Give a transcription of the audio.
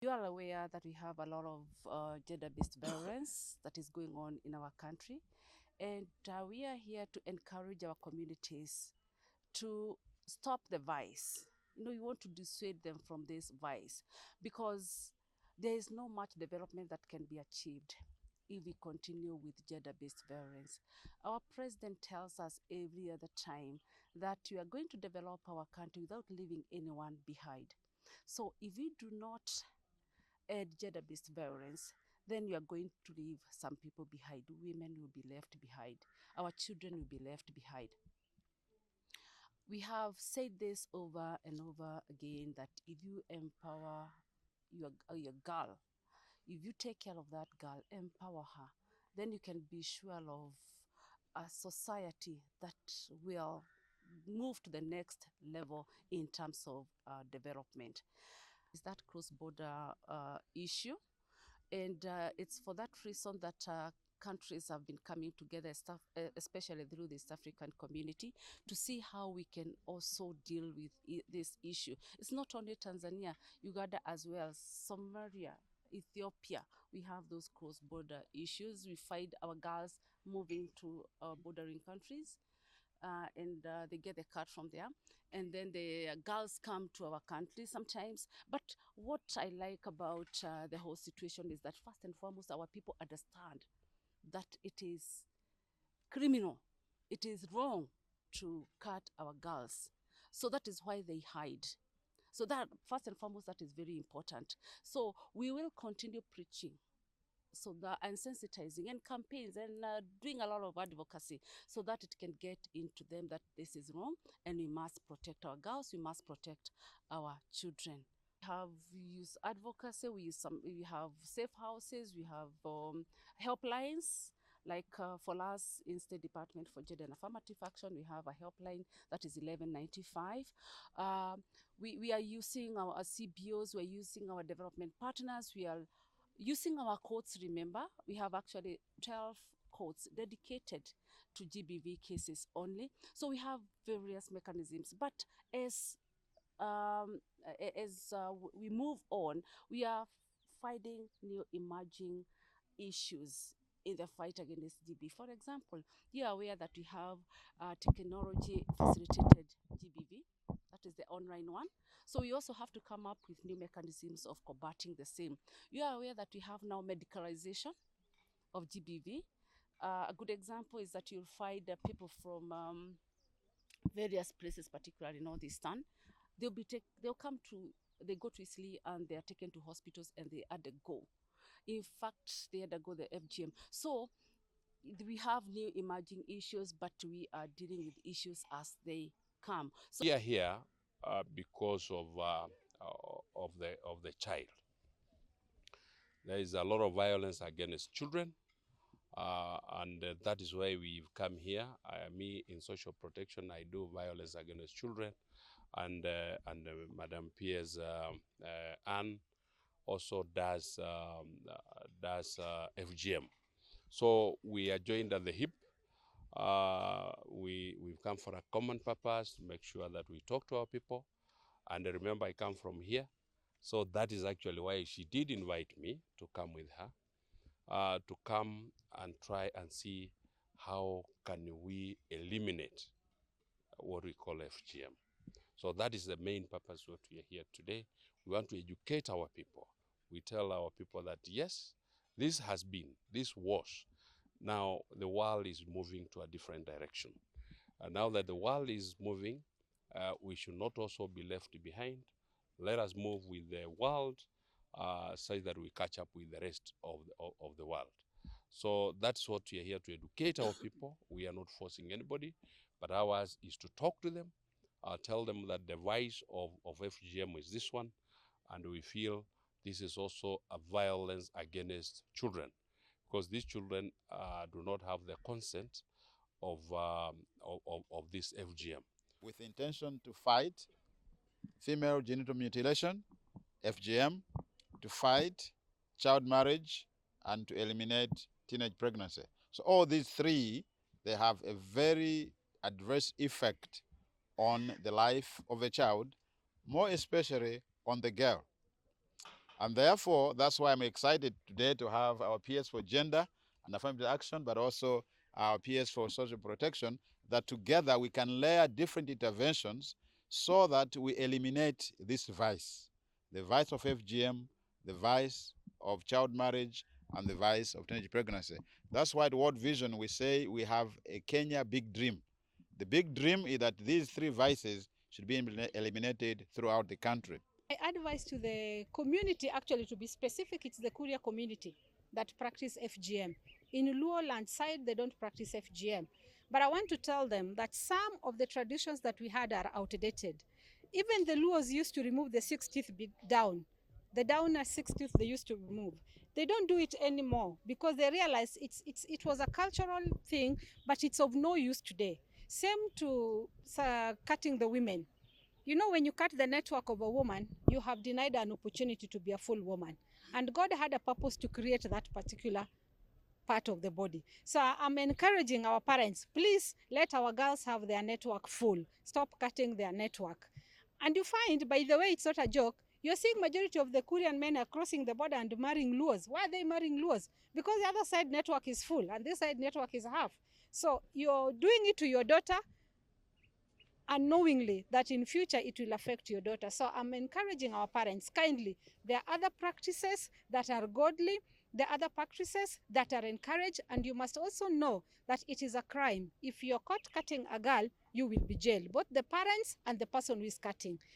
You are aware that we have a lot of gender-based violence that is going on in our country, and we are here to encourage our communities to stop the vice. We want to dissuade them from this vice because there is no much development that can be achieved if we continue with gender-based violence. Our president tells us every other time that we are going to develop our country without leaving anyone behind. So if we do not end gender-based violence, then we are going to leave some people behind. Women will be left behind. Our children will be left behind. We have said this over and over again that if you empower your girl, if you take care of that girl, empower her, then you can be sure of a society that will move to the next level in terms of development. Is that cross-border issue? And it's for that reason that countries have been coming together, especially through the East African community, to see how we can also deal with this issue. It's not only Tanzania, Uganda as well, Somalia, Ethiopia. We have those cross-border issues. We find our girls moving to bordering countries. And they get the card from there, and then the girls come to our country sometimes. But what I like about the whole situation is that first and foremost, our people understand that it is criminal, it is wrong to cut our girls. So that is why they hide. So that first and foremost, that is very important. So we will continue preaching, so and sensitizing and campaigns and doing a lot of advocacy so that it can get into them that this is wrong and we must protect our girls, we must protect our children. We have used advocacy, we have safe houses, we have helplines. Like for us in State Department for Gender and Affirmative Action, we have a helpline that is 1195. We are using our CBOs, we are using our development partners, we are using our courts. Remember, we have actually 12 courts dedicated to GBV cases only. So we have various mechanisms. But as we move on, we are finding new emerging issues in the fight against GBV. For example, you are aware that we have technology facilitated GBV. That is the online one. So we also have to come up with new mechanisms of combating the same. You are aware that we have now medicalization of GBV. A good example is that you'll find people from various places, particularly northeastern. They go to Italy and they are taken to hospitals and they undergo. In fact, they undergo the FGM. So we have new emerging issues, but we are dealing with issues as they come. So we are here because of the child. There is a lot of violence against children, and that is why we've come here. Me in social protection, I do violence against children, and Madam Pierre's Anne also does FGM. So we are joined at the hip. We've come for a common purpose to make sure that we talk to our people. And remember, I come from here. So that is actually why she did invite me to come with her, to come and try and see how can we eliminate what we call FGM. So that is the main purpose what we are here today. We want to educate our people. We tell our people that yes, this was. Now the world is moving to a different direction. And now that the world is moving, we should not also be left behind. Let us move with the world such that we catch up with the rest of the world. So that's what we are here to educate our people. We are not forcing anybody, but ours is to talk to them, tell them that the vice of FGM is this one, and we feel this is also a violence against children, because these children do not have the consent of this FGM. With the intention to fight female genital mutilation, FGM, to fight child marriage, and to eliminate teenage pregnancy. So all these three, they have a very adverse effect on the life of a child, more especially on the girl. And therefore, that's why I'm excited today to have our PS for gender and affirmative action, but also our PS for social protection, that together we can layer different interventions so that we eliminate this vice, the vice of FGM, the vice of child marriage, and the vice of teenage pregnancy. That's why at World Vision we say we have a Kenya big dream. The big dream is that these three vices should be eliminated throughout the country. My advice to the community, actually to be specific, it's the Kuria community that practice FGM. In Luo land side, they don't practice FGM. But I want to tell them that some of the traditions that we had are outdated. Even the Luos used to remove the 6 teeth down. The downer 6 teeth they used to remove. They don't do it anymore because they realize it was a cultural thing, but it's of no use today. Same to cutting the women. You know, when you cut the network of a woman, you have denied an opportunity to be a full woman. And God had a purpose to create that particular part of the body. So I'm encouraging our parents, please let our girls have their network full. Stop cutting their network. And you find, by the way, it's not a joke, you're seeing majority of the Korean men are crossing the border and marrying Luos. Why are they marrying Luos? Because the other side network is full and this side network is half. So you're doing it to your daughter, unknowingly, that in future it will affect your daughter. So I'm encouraging our parents, kindly, there are other practices that are godly, there are other practices that are encouraged, and you must also know that it is a crime. If you're caught cutting a girl, you will be jailed, both the parents and the person who is cutting.